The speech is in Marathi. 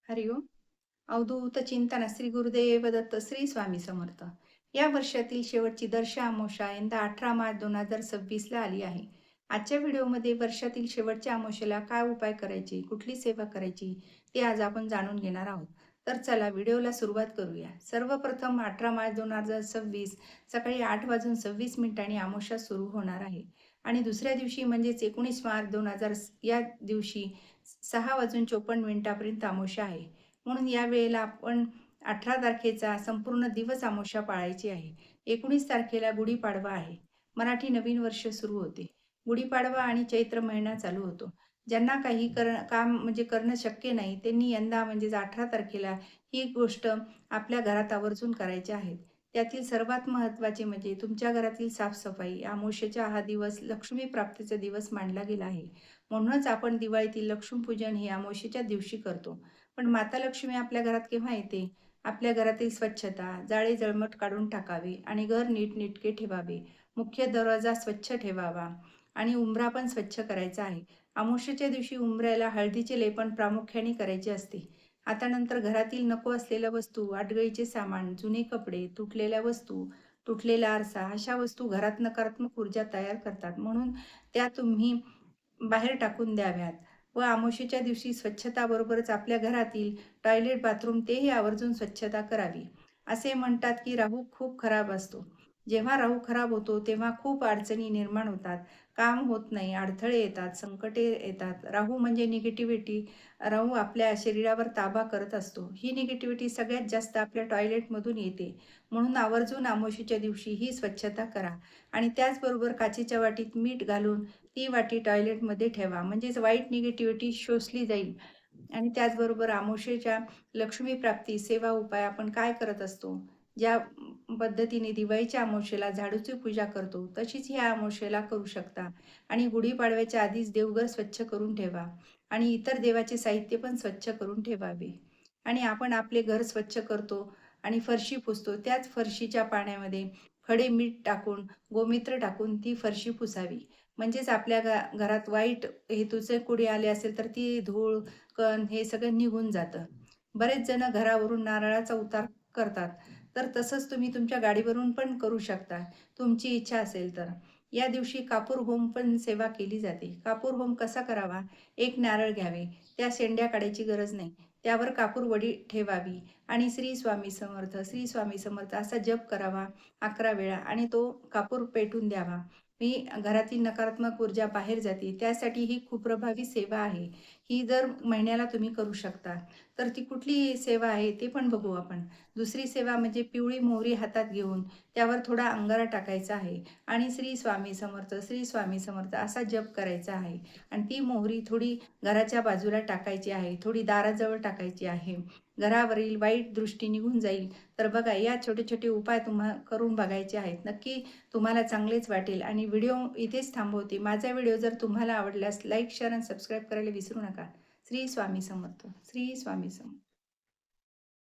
हरिओम. अवधूत चिंतन श्री गुरुदेव दत्त श्री स्वामी समर्थ. या वर्षातील शेवटची दर्श अमावस्या यंदा 18 मार्च 2026 ला आली आहे. आजच्या व्हिडिओमध्ये वर्षातील शेवटच्या अमावस्येला काय उपाय करायचे, कुठली सेवा करायची ते आज आपण जाणून घेणार आहोत. तर चला व्हिडिओला सुरुवात करूया. सर्वप्रथम 18 मार्च 2026 सकाळी 8:26 अमावस्या सुरू होणार आहे आणि दुसऱ्या दिवशी म्हणजेच 19 मार्च 2000 या दिवशी 6:54 अमावस्या आहे. म्हणून या वेळेला आपण 18 तारखेचा संपूर्ण दिवस अमावस्या पाळायची आहे. 19 तारखेला गुढीपाडवा आहे. मराठी नवीन वर्ष सुरू होते. गुढीपाडवा आणि चैत्र महिना चालू होतो. ज्यांना काही काम म्हणजे करणं शक्य नाही, त्यांनी यंदा म्हणजेच 18 तारखेला ही गोष्ट आपल्या घरात आवर्जून करायची आहे. त्यातील सर्वात महत्त्वाचे म्हणजे तुमच्या घरातील साफसफाई. अमावस्येचा हा दिवस लक्ष्मी प्राप्तीचा दिवस मानला गेला आहे. म्हणूनच आपण दिवाळीतील लक्ष्मीपूजन हे अमावस्येच्या दिवशी करतो. पण माता लक्ष्मी आपल्या घरात केव्हा येते? आपल्या घरातील स्वच्छता, जाळे जळमट काढून टाकावे आणि घर नीटनेटके ठेवावे. मुख्य दरवाजा स्वच्छ ठेवावा आणि उंबरा पण स्वच्छ करायचा आहे. अमावस्येच्या दिवशी उंबऱ्याला हळदीचे लेपन प्रामुख्याने करायचे असते. आता नंतर घरातील नको असलेल्या वस्तू, आडगळीचे सामान, जुने कपडे, तुटलेल्या वस्तू, तुटलेला आरसा अशा वस्तू घरात नकारात्मक ऊर्जा तयार करतात. म्हणून त्या तुम्ही बाहेर टाकून द्याव्यात. व अमावस्येच्या दिवशी स्वच्छताबरोबरच आपल्या घरातील टॉयलेट, बाथरूम तेही आवर्जून स्वच्छता करावी. असे म्हणतात की राहू खूप खराब असतो. जेव्हा राहू खराब होतो तेव्हा खूप अडचणी निर्माण होतात. काम होत नाही, अडथळे येतात, संकटे येतात. राहू म्हणजे निगेटिव्हिटी. राहू आपल्या शरीरावर ताबा करत असतो. ही निगेटिव्हिटी सगळ्यात जास्त आपल्या टॉयलेटमधून येते. म्हणून आवर्जून अमावस्येच्या दिवशी ही स्वच्छता करा आणि त्याचबरोबर काचेच्या वाटीत मीठ घालून ती वाटी टॉयलेटमध्ये ठेवा. म्हणजेच वाईट निगेटिव्हिटी शोषली जाईल. आणि त्याचबरोबर अमावस्येच्या लक्ष्मी प्राप्ती सेवा उपाय आपण काय करत असतो? ज्या पद्धतीने दिवाळीच्या अमावस्येला झाडूची पूजा करतो, तशीच ह्या अमावस्येला करू शकता. आणि गुढीपाडव्याच्या आधीच देवघर स्वच्छ करून ठेवा आणि इतर देवाचे साहित्य पण स्वच्छ करून ठेवावे. आणि आपण आपले घर स्वच्छ करतो आणि फरशी पुसतो. त्याच फरशीच्या पाण्यामध्ये खडे मीठ टाकून, गोमित्र टाकून ती फरशी पुसावी. म्हणजेच आपल्या घरात वाईट हेतूचे कुणी आले असेल तर ती धूळ, कण हे सगळं निघून जातं. बरेच जण घरावरून नारळाचा उतार करतात. तर तसंच तुम्ही तुमच्या गाडीवरून पण करू शकता, तुमची इच्छा असेल तर. या दिवशी कापूर होम पण सेवा केली जाते. कापूर होम कसा करावा? एक नारळ घ्यावे. त्या शेंड्या काढायची गरज नाही. त्यावर कापूर वडी ठेवावी आणि श्री स्वामी समर्थ, श्री स्वामी समर्थ असा जप करावा 11 वेळा आणि तो कापूर पेटून द्यावा. मी घरातील नकारात्मक ऊर्जा बाहेर जाते. त्यासाठी ही खूप प्रभावी सेवा आहे. ही दर महिन्याला तुम्ही करू शकता. तर ती कुठली सेवा आहे ते पण बघू आपण. दुसरी सेवा म्हणजे पिवळी मोहरी हातात घेऊन त्यावर थोडा अंगारा टाकायचा आहे आणि श्री स्वामी समर्थ, श्री स्वामी समर्थ असा जप करायचा आहे. आणि ती मोहरी थोडी घराच्या बाजूला टाकायची आहे, थोडी दाराजवळ टाकायची आहे. घरावरील वाईट दृष्टी निघून जाईल. तर बघा या छोटे-छोटे उपाय करून बघायचे आहेत. नक्की तुम्हाला चांगलेच वाटेल आणि व्हिडिओ इथेच थांबवते. माझा व्हिडिओ जर तुम्हाला आवडल्यास लाईक, शेअर आणि सबस्क्राईब करायला विसरू नका. श्री स्वामी समर्थ, श्री स्वामी समर्थ.